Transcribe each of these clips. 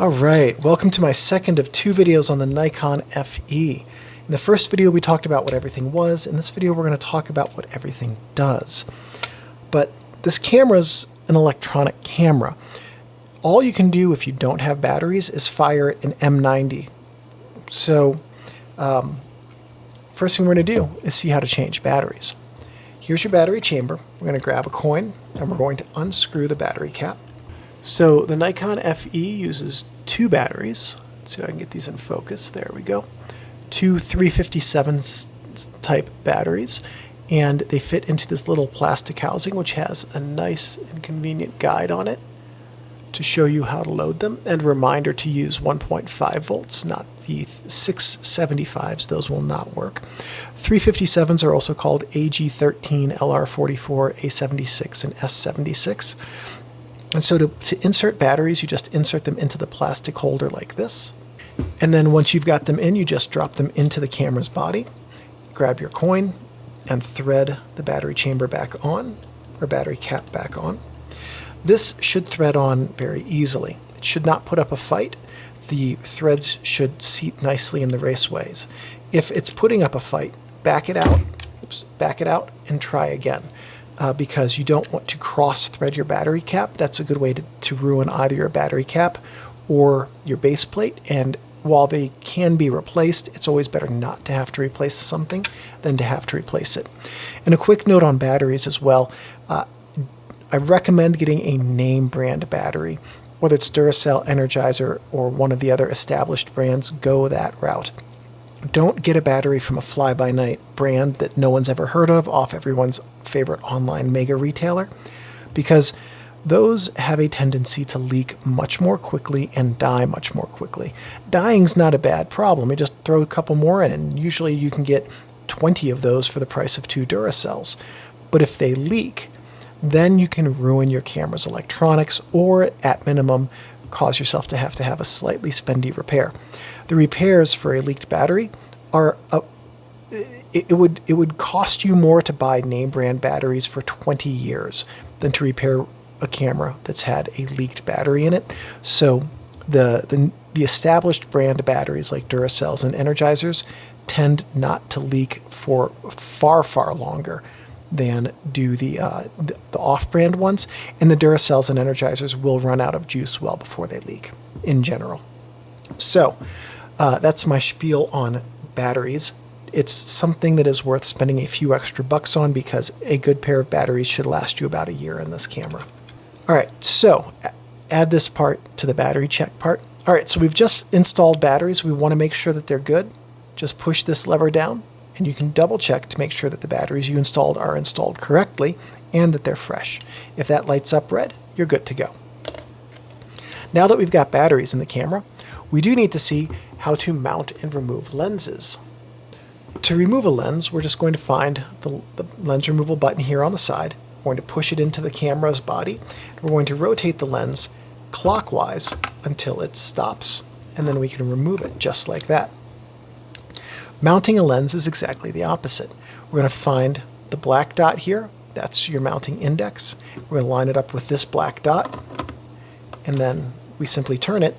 Alright, welcome to my second of two videos on the Nikon FE. In the first video we talked about what everything was. In this video we're going to talk about what everything does. But this camera is an electronic camera. All you can do if you don't have batteries is fire it in M90. So first thing we're going to do is see how to change batteries. Here's your battery chamber. We're going to grab a coin and we're going to unscrew the battery cap. So the Nikon FE uses two batteries. Let's see if I can get these in focus. There we go. Two 357 type batteries, and they fit into this little plastic housing which has a nice and convenient guide on it to show you how to load them, and a reminder to use 1.5 volts, not the 675s. Those will not work. 357s are also called AG13, LR44, A76, and S76. And so to insert batteries, you just insert them into the plastic holder like this. And then once you've got them in, you just drop them into the camera's body, grab your coin, and thread the battery chamber back on, or battery cap back on. This should thread on very easily. It should not put up a fight. The threads should seat nicely in the raceways. If it's putting up a fight, back it out, and try again. Because you don't want to cross thread your battery cap. That's a good way to ruin either your battery cap or your base plate, and while they can be replaced, it's always better not to have to replace something than to have to replace it. And a quick note on batteries as well, I recommend getting a name brand battery. Whether it's Duracell, Energizer, or one of the other established brands, go that route. Don't get a battery from a fly-by-night brand that no one's ever heard of off everyone's favorite online mega retailer, because those have a tendency to leak much more quickly and die much more quickly. Dying's not a bad problem. You just throw a couple more in, and usually you can get 20 of those for the price of 2 Duracells. But if they leak, then you can ruin your camera's electronics, or at minimum cause yourself to have a slightly spendy repair. The repairs for a leaked battery are it would cost you more to buy name brand batteries for 20 years than to repair a camera that's had a leaked battery in it. So the established brand batteries like Duracells and Energizers tend not to leak for far longer than do the off-brand ones, and the Duracells and Energizers will run out of juice well before they leak in general. So that's my spiel on batteries. It's something that is worth spending a few extra bucks on, because a good pair of batteries should last you about a year in this camera. Alright, so add this part to the battery check part. Alright, so we've just installed batteries. We want to make sure that they're good. Just push this lever down, and you can double check to make sure that the batteries you installed are installed correctly and that they're fresh. If that lights up red, you're good to go. Now that we've got batteries in the camera, we do need to see how to mount and remove lenses. To remove a lens, we're just going to find the lens removal button here on the side. We're going to push it into the camera's body. We're going to rotate the lens clockwise until it stops, and then we can remove it just like that. Mounting a lens is exactly the opposite. We're going to find the black dot here. That's your mounting index. We're going to line it up with this black dot, and then we simply turn it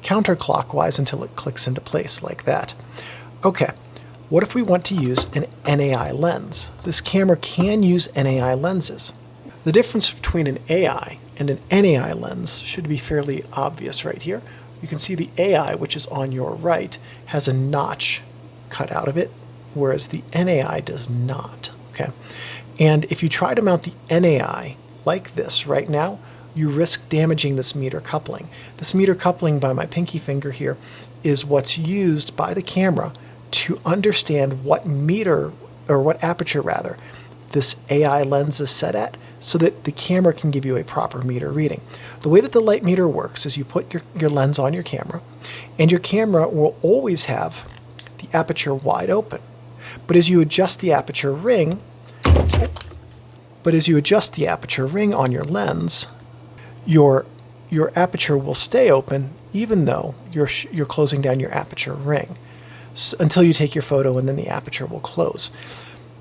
counterclockwise until it clicks into place like that. Okay, what if we want to use an NAI lens? This camera can use NAI lenses. The difference between an AI and an NAI lens should be fairly obvious right here. You can see the AI, which is on your right, has a notch cut out of it, whereas the NAI does not. Okay, and if you try to mount the NAI like this right now, you risk damaging this meter coupling. This meter coupling by my pinky finger here is what's used by the camera to understand what meter, or what aperture rather, this AI lens is set at, so that the camera can give you a proper meter reading. The way that the light meter works is you put your lens on your camera, and your camera will always have the aperture wide open. But as you adjust the aperture ring, on your lens, your aperture will stay open even though you're closing down your aperture ring, until you take your photo, and then the aperture will close.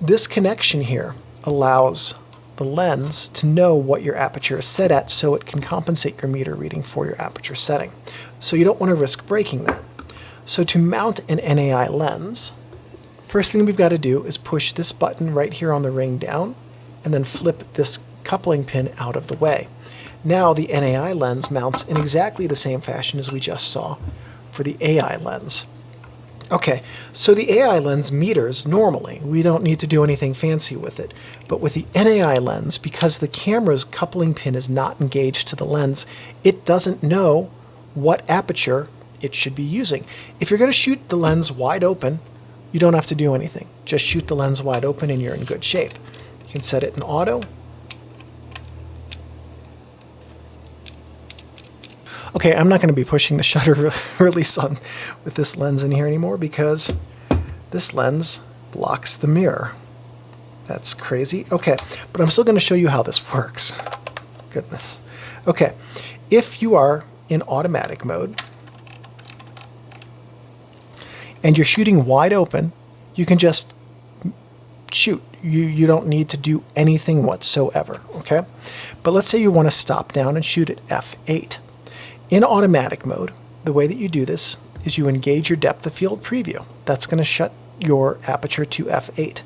This connection here allows the lens to know what your aperture is set at so it can compensate your meter reading for your aperture setting. So you don't want to risk breaking that. So to mount an NAI lens, first thing we've got to do is push this button right here on the ring down and then flip this coupling pin out of the way. Now the NAI lens mounts in exactly the same fashion as we just saw for the AI lens. Okay, so the AI lens meters normally. We don't need to do anything fancy with it. But with the NAI lens, because the camera's coupling pin is not engaged to the lens, it doesn't know what aperture it should be using. If you're going to shoot the lens wide open, you don't have to do anything. Just shoot the lens wide open and you're in good shape. You can set it in auto. Okay, I'm not going to be pushing the shutter release on with this lens in here anymore because this lens blocks the mirror. That's crazy. Okay, but I'm still going to show you how this works. Goodness. Okay, if you are in automatic mode and you're shooting wide open, you can just shoot. You don't need to do anything whatsoever, okay? But let's say you want to stop down and shoot at f8. In automatic mode, the way that you do this is you engage your depth of field preview. That's going to shut your aperture to f8.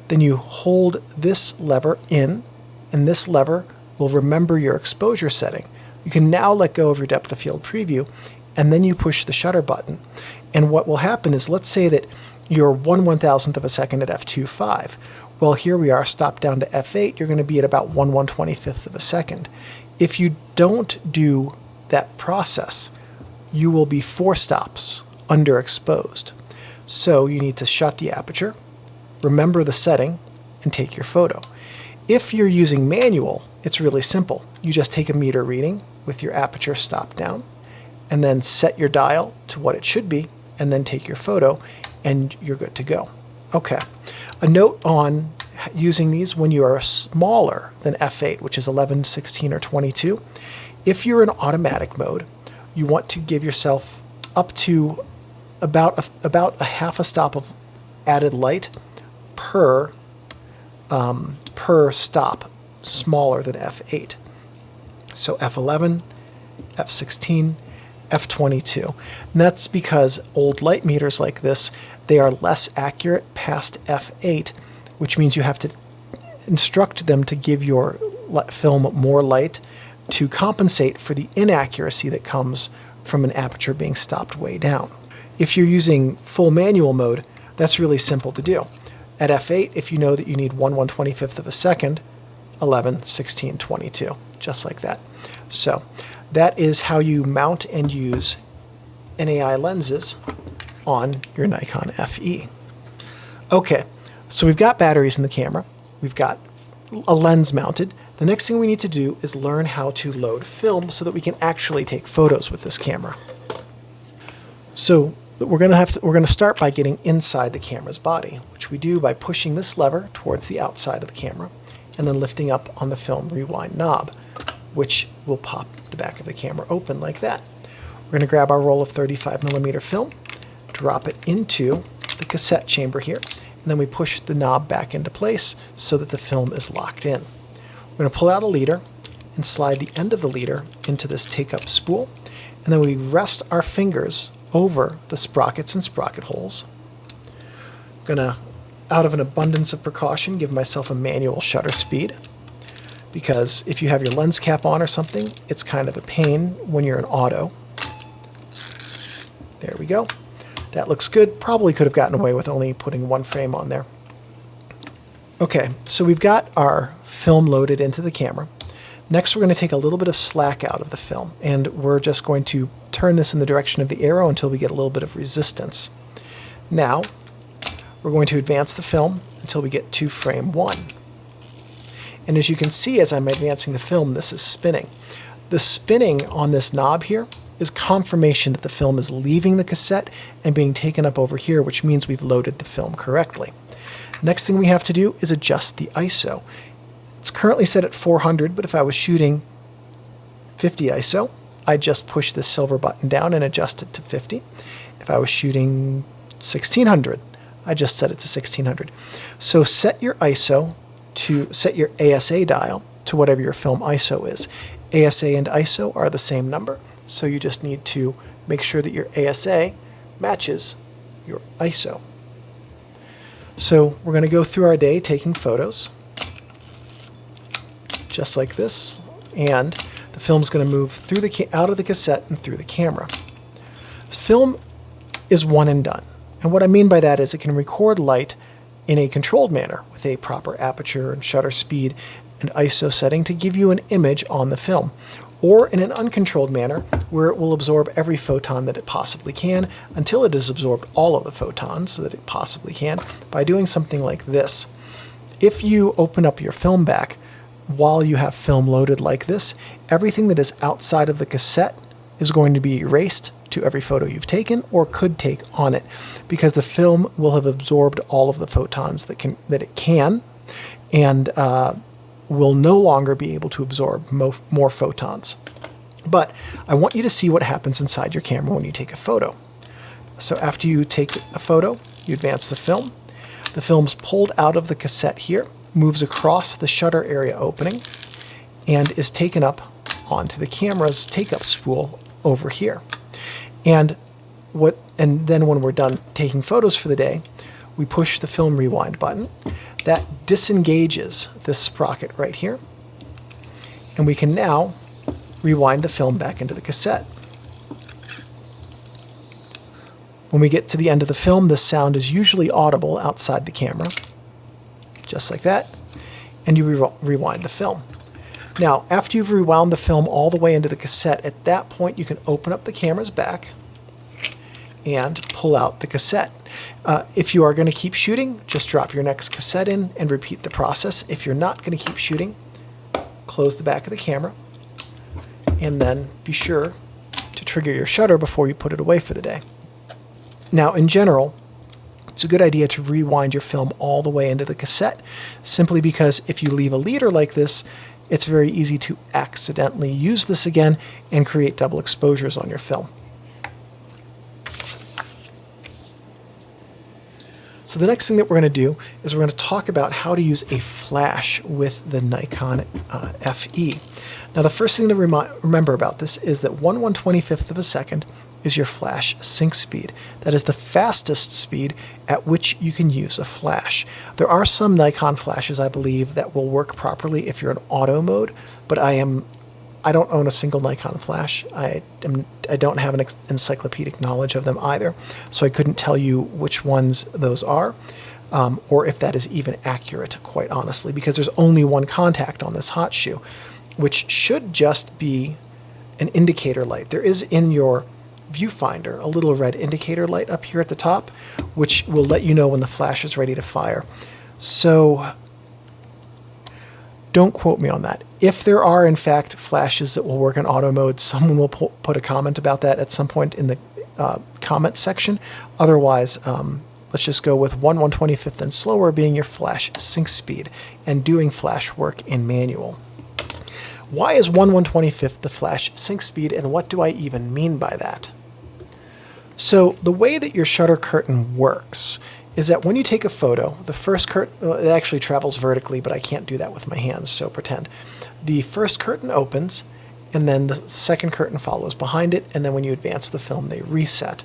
Then you hold this lever in, and this lever will remember your exposure setting. You can now let go of your depth of field preview, and then you push the shutter button. And what will happen is, let's say that you're 1/1000th of a second at f2.5. Well, here we are, stopped down to f8, you're going to be at about 1/125th of a second. If you don't do that process, you will be 4 stops underexposed. So you need to shut the aperture, remember the setting, and take your photo. If you're using manual, it's really simple. You just take a meter reading with your aperture stopped down, and then set your dial to what it should be, and then take your photo, and you're good to go. Okay, a note on using these when you are smaller than f8, which is 11, 16, or 22. If you're in automatic mode, you want to give yourself up to about a half a stop of added light per stop smaller than f8. So f11, f16, f22. And that's because old light meters like this, they are less accurate past f8, which means you have to instruct them to give your film more light to compensate for the inaccuracy that comes from an aperture being stopped way down. If you're using full manual mode, that's really simple to do. At f8, if you know that you need 1/125th of a second, 11, 16, 22, just like that. So that is how you mount and use NAI lenses on your Nikon FE. Okay, so we've got batteries in the camera, we've got a lens mounted. The next thing we need to do is learn how to load film so that we can actually take photos with this camera. So we're going to start by getting inside the camera's body, which we do by pushing this lever towards the outside of the camera and then lifting up on the film rewind knob, which will pop the back of the camera open like that. We're going to grab our roll of 35mm film, drop it into the cassette chamber here, and then we push the knob back into place so that the film is locked in. We're going to pull out a leader and slide the end of the leader into this take-up spool, and then we rest our fingers over the sprockets and sprocket holes. I'm going to, out of an abundance of precaution, give myself a manual shutter speed, because if you have your lens cap on or something, it's kind of a pain when you're in auto. There we go. That looks good. Probably could have gotten away with only putting 1 frame on there. Okay, so we've got our film loaded into the camera. Next, we're going to take a little bit of slack out of the film, and we're just going to turn this in the direction of the arrow until we get a little bit of resistance. Now, we're going to advance the film until we get to frame 1. And as you can see, as I'm advancing the film, this is spinning. The spinning on this knob here is confirmation that the film is leaving the cassette and being taken up over here, which means we've loaded the film correctly. Next thing we have to do is adjust the ISO. It's currently set at 400, but if I was shooting 50 ISO, I'd just push this silver button down and adjust it to 50. If I was shooting 1600, I just set it to 1600. So set your ISO to set your ASA dial to whatever your film ISO is. ASA and ISO are the same number, so you just need to make sure that your ASA matches your ISO. So we're going to go through our day taking photos, just like this, and the film's going to move through out of the cassette and through the camera. Film is one and done, and what I mean by that is it can record light in a controlled manner with a proper aperture and shutter speed and ISO setting to give you an image on the film, or in an uncontrolled manner where it will absorb every photon that it possibly can until it has absorbed all of the photons that it possibly can by doing something like this. If you open up your film back while you have film loaded like this, everything that is outside of the cassette is going to be erased to every photo you've taken or could take on it, because the film will have absorbed all of the photons that it can, and will no longer be able to absorb more photons. But I want you to see what happens inside your camera when you take a photo. So after you take a photo, you advance the film. The film's pulled out of the cassette here, moves across the shutter area opening, and is taken up onto the camera's take-up spool over here. And then when we're done taking photos for the day, we push the film rewind button. That disengages this sprocket right here, and we can now rewind the film back into the cassette. When we get to the end of the film, the sound is usually audible outside the camera, just like that, and you rewind the film. Now, after you've rewound the film all the way into the cassette, at that point you can open up the camera's back and pull out the cassette. If you are going to keep shooting, just drop your next cassette in and repeat the process. If you're not going to keep shooting, close the back of the camera, and then be sure to trigger your shutter before you put it away for the day. Now, in general, it's a good idea to rewind your film all the way into the cassette, simply because if you leave a leader like this, it's very easy to accidentally use this again and create double exposures on your film. So the next thing that we're going to do is we're going to talk about how to use a flash with the Nikon FE. Now, the first thing to remember about this is that 1/125th of a second is your flash sync speed. That is the fastest speed at which you can use a flash. There are some Nikon flashes, I believe, that will work properly if you're in auto mode, but I don't own a single Nikon flash. I don't have an encyclopedic knowledge of them either, so I couldn't tell you which ones those are, or if that is even accurate, quite honestly, because there's only one contact on this hot shoe, which should just be an indicator light. There is in your Viewfinder a little red indicator light up here at the top, which will let you know when the flash is ready to fire. So don't quote me on that. If there are, in fact, flashes that will work in auto mode, someone will put a comment about that at some point in the comment section. Otherwise, let's just go with 1/125th and slower being your flash sync speed and doing flash work in manual. Why is 1/125th the flash sync speed, and what do I even mean by that? So the way that your shutter curtain works is that when you take a photo, the first curtain, it actually travels vertically, but I can't do that with my hands, so pretend. The first curtain opens, and then the second curtain follows behind it, and then when you advance the film, they reset.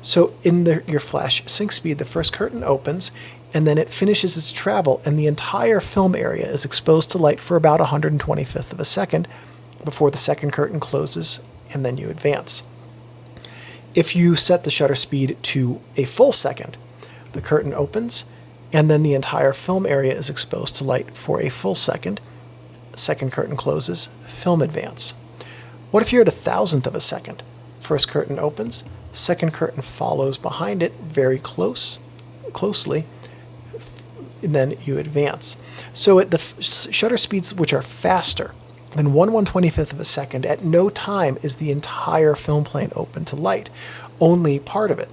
So in your flash sync speed, the first curtain opens, and then it finishes its travel, and the entire film area is exposed to light for about 125th of a second before the second curtain closes, and then you advance. If you set the shutter speed to a full second, the curtain opens, and then the entire film area is exposed to light for a full second. Second curtain closes, film advance. What if you're at 1,000th of a second? First curtain opens, second curtain follows behind it very closely, and then you advance. So at the shutter speeds which are faster than 1/125th of a second, at no time is the entire film plane open to light, only part of it.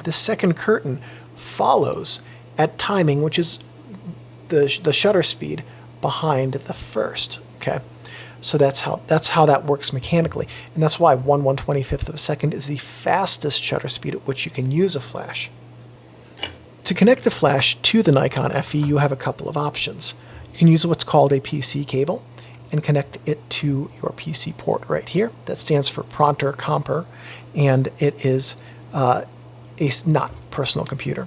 The second curtain follows at timing, which is the shutter speed behind the first. Okay, so that's how that works mechanically, and that's why 1/125th of a second is the fastest shutter speed at which you can use a flash. To connect the flash to the Nikon FE, you have a couple of options. You can use what's called a PC cable and connect it to your PC port right here. That stands for Pronter Comper, and it is a not personal computer.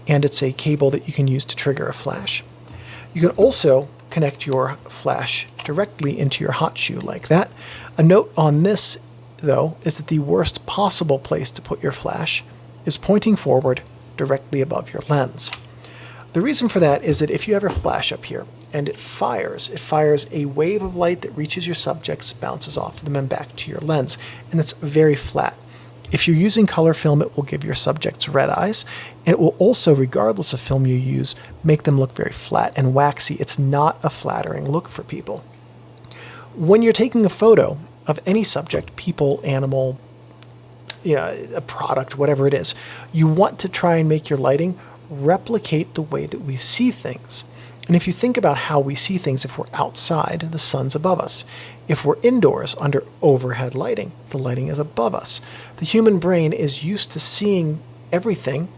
And it's a cable that you can use to trigger a flash. You can also connect your flash directly into your hot shoe like that. A note on this, though, is that the worst possible place to put your flash is pointing forward directly above your lens. The reason for that is that if you have your flash up here and it fires a wave of light that reaches your subjects, bounces off of them and back to your lens, and it's very flat. If you're using color film, it will give your subjects red eyes, and it will also, regardless of film you use, make them look very flat and waxy. It's not a flattering look for people. When you're taking a photo of any subject, people, animal, a product, whatever it is, you want to try and make your lighting replicate the way that we see things. And if you think about how we see things, if we're outside, the sun's above us. If we're indoors under overhead lighting, the lighting is above us. The human brain is used to seeing everything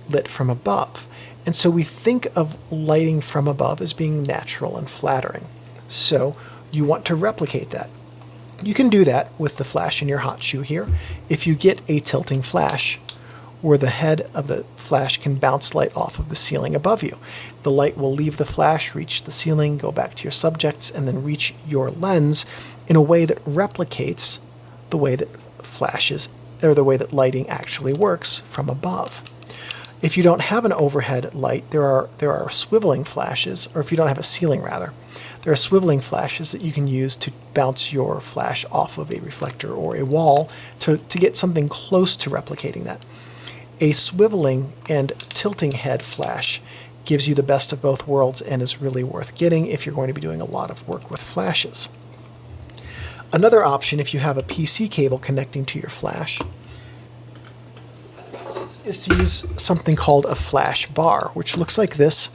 lit from above. And so we think of lighting from above as being natural and flattering. So you want to replicate that. You can do that with the flash in your hot shoe here. If you get a tilting flash, where the head of the flash can bounce light off of the ceiling above you. The light will leave the flash, reach the ceiling, go back to your subjects, and then reach your lens in a way that replicates the way that flashes, or the way that lighting actually works from above. If you don't have an overhead light, there are swiveling flashes, or if you don't have a ceiling rather, there are swiveling flashes that you can use to bounce your flash off of a reflector or a wall to get something close to replicating that. A swiveling and tilting head flash gives you the best of both worlds and is really worth getting if you're going to be doing a lot of work with flashes. Another option, if you have a PC cable connecting to your flash, is to use something called a flash bar, which looks like this.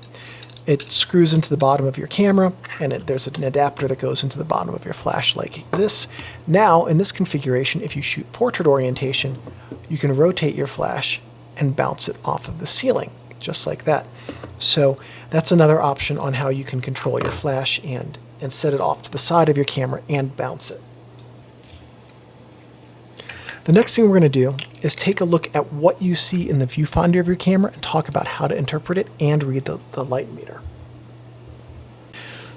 It screws into the bottom of your camera, and there's an adapter that goes into the bottom of your flash like this. Now, in this configuration, if you shoot portrait orientation, you can rotate your flash and bounce it off of the ceiling, just like that. So that's another option on how you can control your flash and set it off to the side of your camera and bounce it. The next thing we're going to do is take a look at what you see in the viewfinder of your camera and talk about how to interpret it and read the light meter.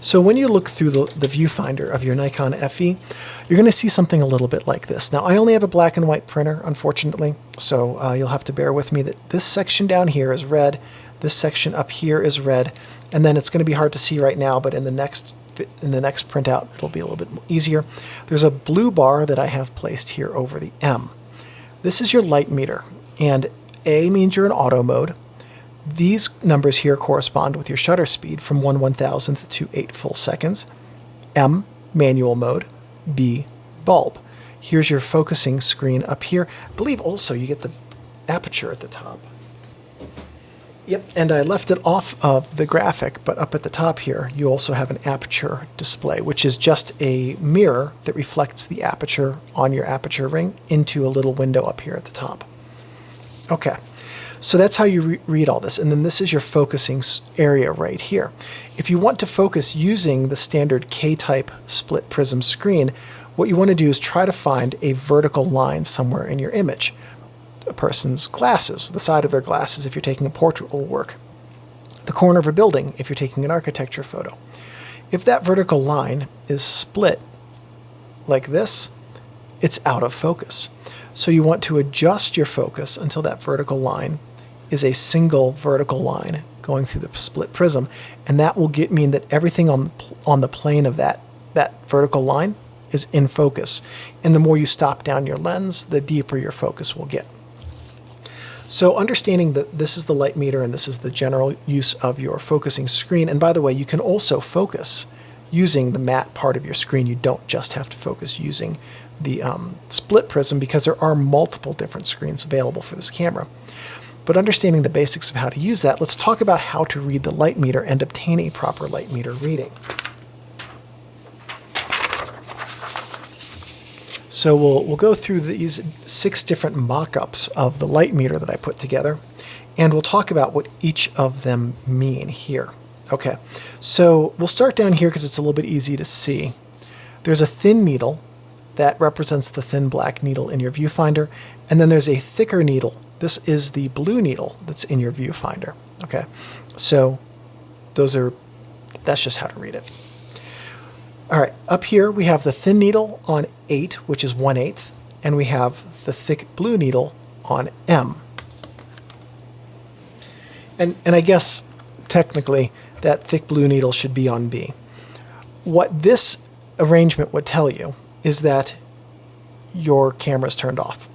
So when you look through the viewfinder of your Nikon FE, you're going to see something a little bit like this. Now, I only have a black and white printer, unfortunately, so you'll have to bear with me that this section down here is red, this section up here is red, and then it's going to be hard to see right now, but in the next printout, it'll be a little bit easier. There's a blue bar that I have placed here over the M. This is your light meter, and A means you're in auto mode. These numbers here correspond with your shutter speed from 1/1000th to 8 full seconds. M, manual mode. B, bulb. Here's your focusing screen up here. I believe also you get the aperture at the top. Yep, and I left it off of the graphic, but up at the top here, you also have an aperture display, which is just a mirror that reflects the aperture on your aperture ring into a little window up here at the top. Okay. So that's how you read all this. And then this is your focusing area right here. If you want to focus using the standard K-type split prism screen, what you want to do is try to find a vertical line somewhere in your image. A person's glasses, the side of their glasses if you're taking a portrait will work. The corner of a building if you're taking an architecture photo. If that vertical line is split like this, it's out of focus. So you want to adjust your focus until that vertical line is a single vertical line going through the split prism, and that will mean that everything on the plane of that vertical line is in focus. And the more you stop down your lens, the deeper your focus will get. So understanding that this is the light meter and this is the general use of your focusing screen, and by the way, you can also focus using the matte part of your screen. You don't just have to focus using the split prism because there are multiple different screens available for this camera. But understanding the basics of how to use that, let's talk about how to read the light meter and obtain a proper light meter reading. So we'll go through these 6 different mock-ups of the light meter that I put together, and we'll talk about what each of them mean here. Okay, so we'll start down here because it's a little bit easy to see. There's a thin needle that represents the thin black needle in your viewfinder, and then there's a thicker needle. This is the blue needle that's in your viewfinder. Okay, so that's just how to read it. All right, up here we have the thin needle on 8, which is 1/8, and we have the thick blue needle on M. And I guess technically that thick blue needle should be on B. What this arrangement would tell you is that your camera is turned off.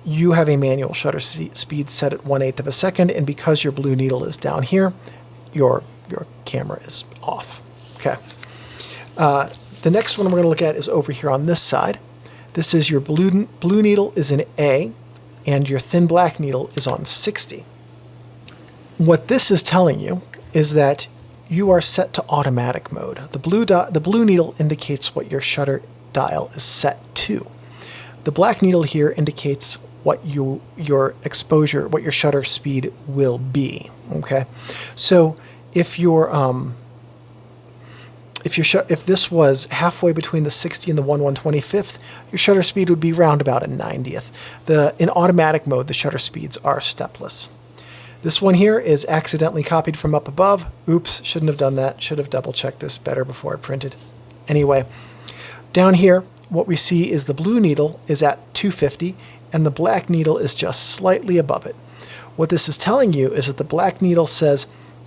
You have a manual shutter speed set at 1/8 of a second, and because your blue needle is down here, your camera is off. Okay. The next one we're going to look at is over here on this side. This is your blue needle is in A, and your thin black needle is on 60. What this is telling you is that you are set to automatic mode. The blue needle indicates what your shutter dial is set to. The black needle here indicates what your exposure, what your shutter speed will be. Okay, so if this was halfway between the 60 and the 1/125th, your shutter speed would be round about a 90th. In automatic mode, the shutter speeds are stepless. This one here is accidentally copied from up above. Oops, shouldn't have done that. Should have double-checked this better before I printed. Anyway, down here, what we see is the blue needle is at 250, and the black needle is just slightly above it. What this is telling you is that the black needle says,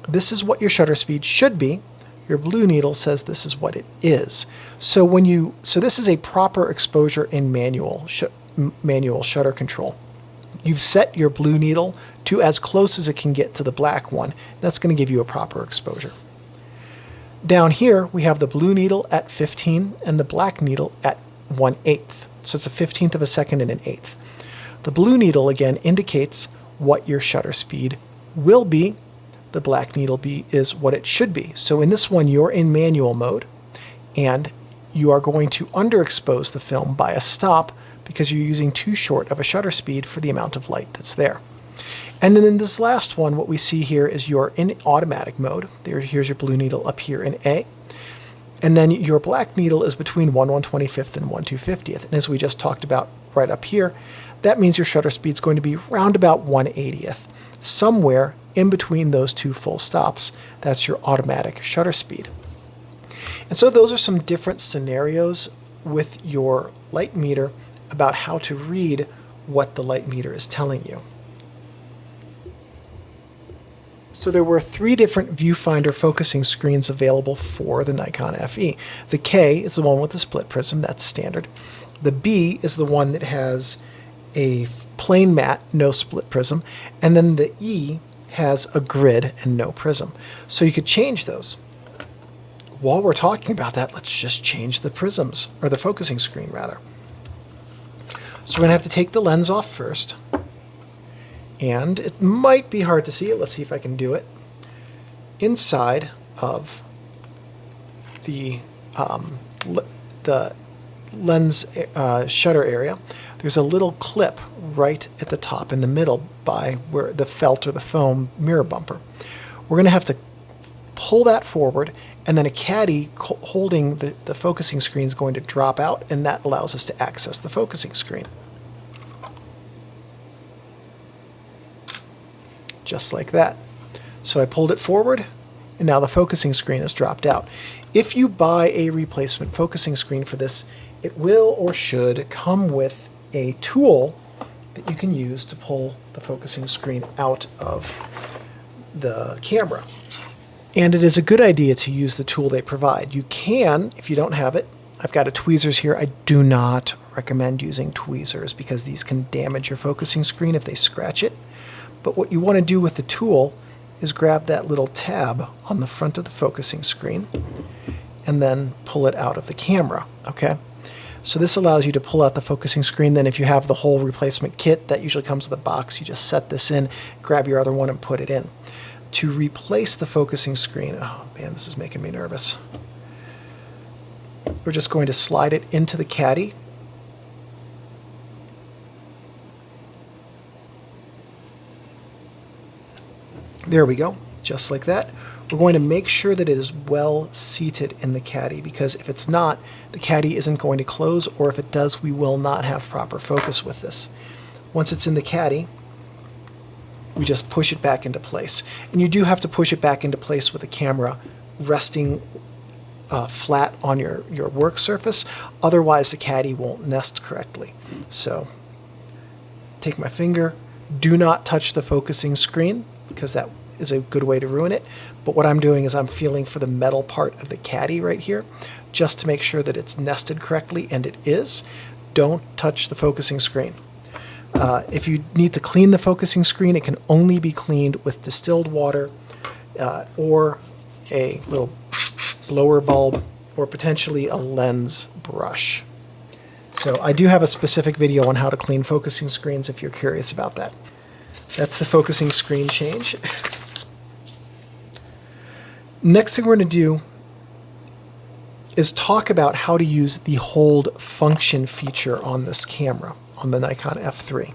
this is what your shutter speed should be. Your blue needle says this is what it is. So this is a proper exposure in manual shutter control. You've set your blue needle to as close as it can get to the black one. That's going to give you a proper exposure. Down here, we have the blue needle at 15 and the black needle at 1/8. So it's a 15th of a second and an eighth. The blue needle, again, indicates what your shutter speed will be. The black needle is what it should be. So in this one, you're in manual mode, and you are going to underexpose the film by a stop because you're using too short of a shutter speed for the amount of light that's there. And then in this last one, what we see here is you're in automatic mode. Here's your blue needle up here in A. And then your black needle is between 1/125th and 1/250th. And as we just talked about right up here, that means your shutter speed is going to be round about 1/80th. Somewhere in between those two full stops, that's your automatic shutter speed. And so those are some different scenarios with your light meter about how to read what the light meter is telling you. So there were 3 different viewfinder focusing screens available for the Nikon FE. The K is the one with the split prism, that's standard. The B is the one that has a plain matte, no split prism, and then the E has a grid and no prism. So you could change those. While we're talking about that, let's just change the prisms, or the focusing screen rather. So we're going to have to take the lens off first. And it might be hard to see it. Let's see if I can do it. Inside of the lens shutter area, there's a little clip right at the top in the middle by where the felt or the foam mirror bumper. We're going to have to pull that forward, and then a caddy holding the focusing screen is going to drop out, and that allows us to access the focusing screen. Just like that. So I pulled it forward, and now the focusing screen has dropped out. If you buy a replacement focusing screen for this, it will or should come with a tool that you can use to pull the focusing screen out of the camera. And it is a good idea to use the tool they provide. You can, if you don't have it, I've got a tweezers here. I do not recommend using tweezers because these can damage your focusing screen if they scratch it. But what you want to do with the tool is grab that little tab on the front of the focusing screen and then pull it out of the camera, okay? So this allows you to pull out the focusing screen. Then if you have the whole replacement kit, that usually comes with a box, you just set this in, grab your other one and put it in. To replace the focusing screen, oh man, this is making me nervous. We're just going to slide it into the caddy. There we go. just like that. We're going to make sure that it is well seated in the caddy, because if it's not, the caddy isn't going to close, or if it does, we will not have proper focus with this. Once it's in the caddy, we just push it back into place. And you do have to push it back into place with the camera resting flat on your work surface, otherwise the caddy won't nest correctly. So take my finger, do not touch the focusing screen, because that is a good way to ruin it. But what I'm doing is I'm feeling for the metal part of the caddy right here, just to make sure that it's nested correctly, and it is. Don't touch the focusing screen. If you need to clean the focusing screen, it can only be cleaned with distilled water or a little blower bulb, or potentially a lens brush. So I do have a specific video on how to clean focusing screens if you're curious about that. That's the focusing screen change. Next thing we're going to do is talk about how to use the hold function feature on this camera, on the Nikon F3.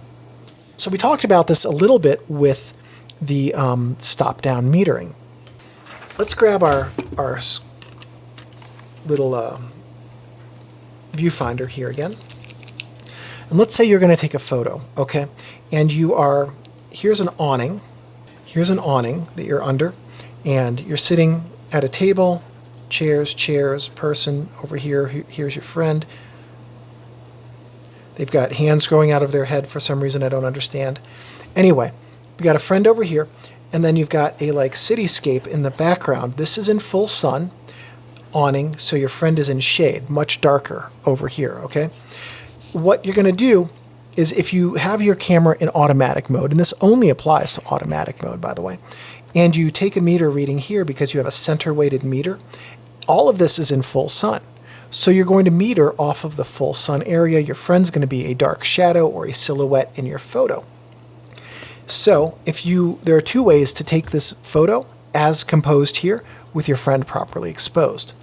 So we talked about this a little bit with the stop-down metering. Let's grab our little viewfinder here again. And let's say you're going to take a photo, okay? And here's an awning that you're under, and you're sitting at a table, chairs, person over here, here's your friend. They've got hands growing out of their head for some reason I don't understand. Anyway, we got a friend over here, and then you've got a cityscape in the background. This is in full sun awning, so your friend is in shade, much darker over here, okay? What you're going to do is, if you have your camera in automatic mode, and this only applies to automatic mode, by the way, and you take a meter reading here because you have a center-weighted meter, all of this is in full sun. So you're going to meter off of the full sun area. Your friend's going to be a dark shadow or a silhouette in your photo. So there are two ways to take this photo as composed here with your friend properly exposed.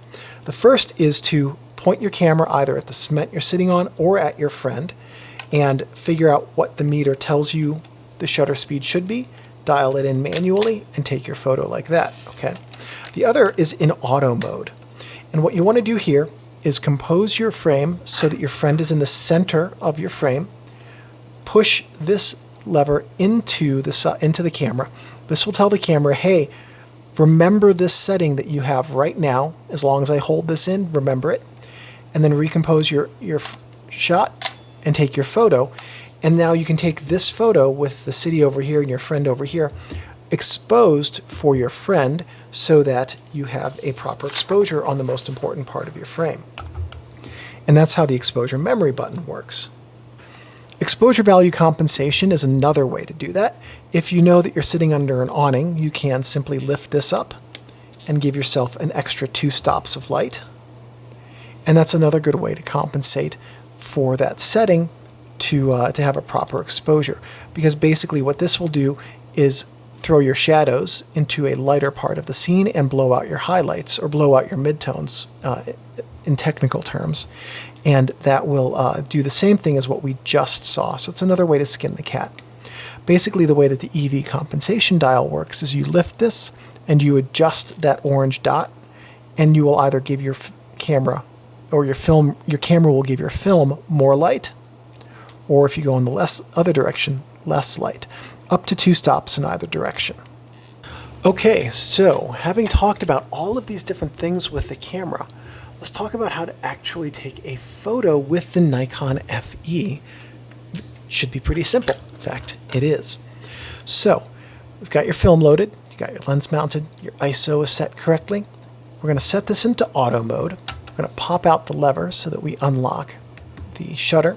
The first is to point your camera either at the cement you're sitting on or at your friend and figure out what the meter tells you the shutter speed should be, dial it in manually, and take your photo like that, okay? The other is in auto mode. And what you want to do here is compose your frame so that your friend is in the center of your frame. Push this lever into the camera. This will tell the camera, hey, remember this setting that you have right now. As long as I hold this in, remember it. And then recompose your shot and take your photo. And now you can take this photo with the city over here and your friend over here exposed for your friend, so that you have a proper exposure on the most important part of your frame. And that's how the exposure memory button works. Exposure value compensation is another way to do that. If you know that you're sitting under an awning, you can simply lift this up and give yourself an extra 2 stops of light. And that's another good way to compensate for that setting to have a proper exposure. Because basically what this will do is throw your shadows into a lighter part of the scene and blow out your highlights, or blow out your midtones in technical terms. And that will do the same thing as what we just saw. So it's another way to skin the cat. Basically, the way that the EV compensation dial works is you lift this and you adjust that orange dot, and you will either give your camera or your camera will give your film more light, or if you go in the other direction, less light. Up to 2 stops in either direction. Okay, so having talked about all of these different things with the camera, let's talk about how to actually take a photo with the Nikon FE. It should be pretty simple. In fact, it is. So, we've got your film loaded, you got your lens mounted, your ISO is set correctly. We're going to set this into auto mode. We're going to pop out the lever so that we unlock the shutter.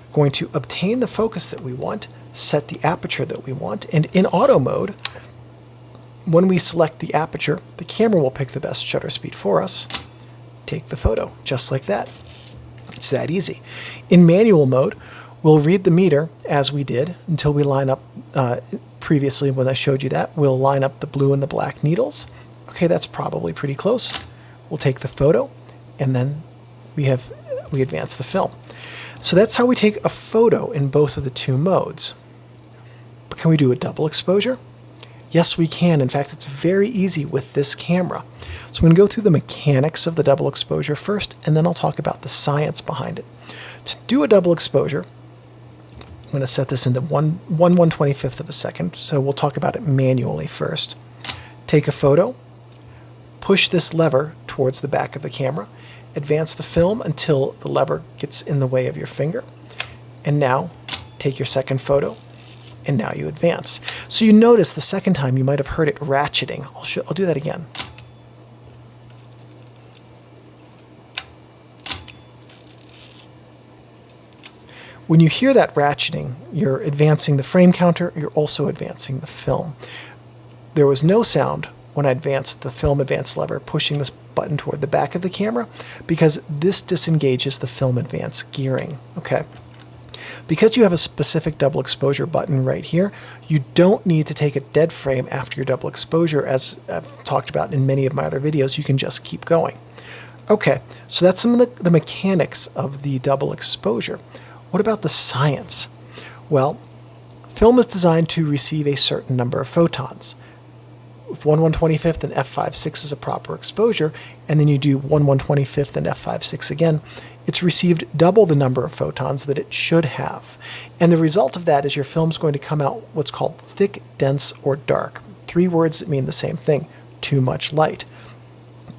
We're going to obtain the focus that we want, set the aperture that we want, and in auto mode, when we select the aperture, the camera will pick the best shutter speed for us, take the photo, just like that. It's that easy. In manual mode, we'll read the meter as we did until we line up, previously when I showed you that, we'll line up the blue and the black needles. Okay, that's probably pretty close. We'll take the photo, and then we advance the film. So that's how we take a photo in both of the 2 modes. But can we do a double exposure? Yes, we can. In fact, it's very easy with this camera. So I'm going to go through the mechanics of the double exposure first, and then I'll talk about the science behind it. To do a double exposure, I'm going to set this into 1/125th of a second, so we'll talk about it manually first. Take a photo, push this lever towards the back of the camera, advance the film until the lever gets in the way of your finger, and now take your second photo, and now you advance. So you notice the second time you might have heard it ratcheting. I'll do that again. When you hear that ratcheting, you're advancing the frame counter, you're also advancing the film. There was no sound when I advanced the film advance lever, pushing this button toward the back of the camera, because this disengages the film advance gearing, okay? Because you have a specific double exposure button right here, you don't need to take a dead frame after your double exposure. As I've talked about in many of my other videos, you can just keep going. Okay, so that's some of the mechanics of the double exposure. What about the science? Well, film is designed to receive a certain number of photons. If 1/125th and f5.6 is a proper exposure, and then you do 1/125th and f5.6 again, it's received double the number of photons that it should have. And the result of that is your film's going to come out what's called thick, dense, or dark. 3 words that mean the same thing: too much light.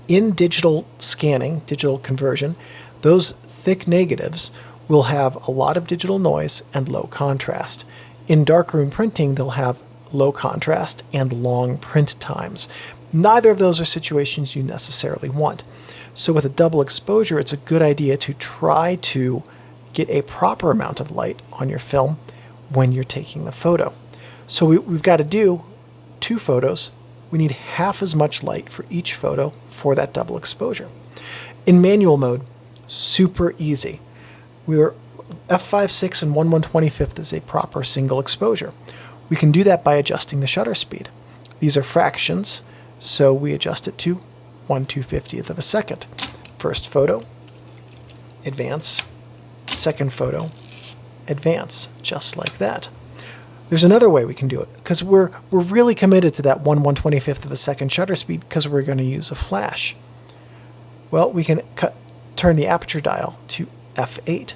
In digital scanning, digital conversion, those thick negatives will have a lot of digital noise and low contrast. In darkroom printing, they'll have low contrast and long print times. Neither of those are situations you necessarily want. So with a double exposure, it's a good idea to try to get a proper amount of light on your film when you're taking the photo. So we've got to do 2 photos. We need half as much light for each photo for that double exposure. In manual mode, super easy. We're f5.6 and 1/125th is a proper single exposure. We can do that by adjusting the shutter speed. These are fractions, so we adjust it to 1/250th of a second. First photo, advance. Second photo, advance, just like that. There's another way we can do it, because we're really committed to that 1/125th of a second shutter speed because we're going to use a flash. Well, we can turn the aperture dial to f8.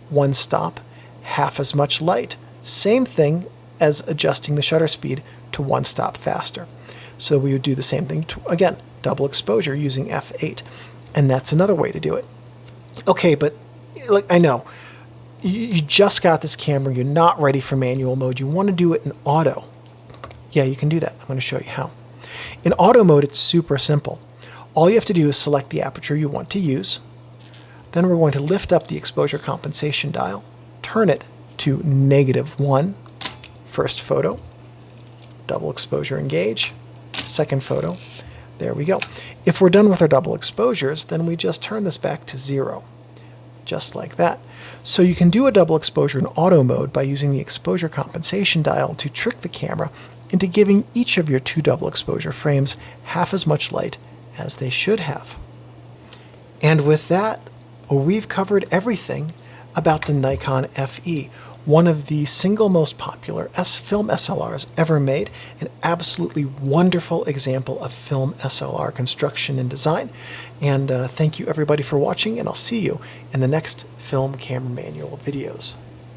1 stop, half as much light. Same thing as adjusting the shutter speed to 1 stop faster. So we would do the same thing again, double exposure using f8. And that's another way to do it. Okay, but like I know, you just got this camera, you're not ready for manual mode, you want to do it in auto. Yeah, you can do that. I'm going to show you how. In auto mode, it's super simple. All you have to do is select the aperture you want to use. Then we're going to lift up the exposure compensation dial, turn it to -1, first photo, double exposure engage, second photo, there we go. If we're done with our double exposures, then we just turn this back to 0, just like that. So you can do a double exposure in auto mode by using the exposure compensation dial to trick the camera into giving each of your 2 double exposure frames half as much light as they should have. And with that, we've covered everything about the Nikon FE, one of the single most popular film SLRs ever made, an absolutely wonderful example of film SLR construction and design. And thank you everybody for watching, and I'll see you in the next film camera manual videos.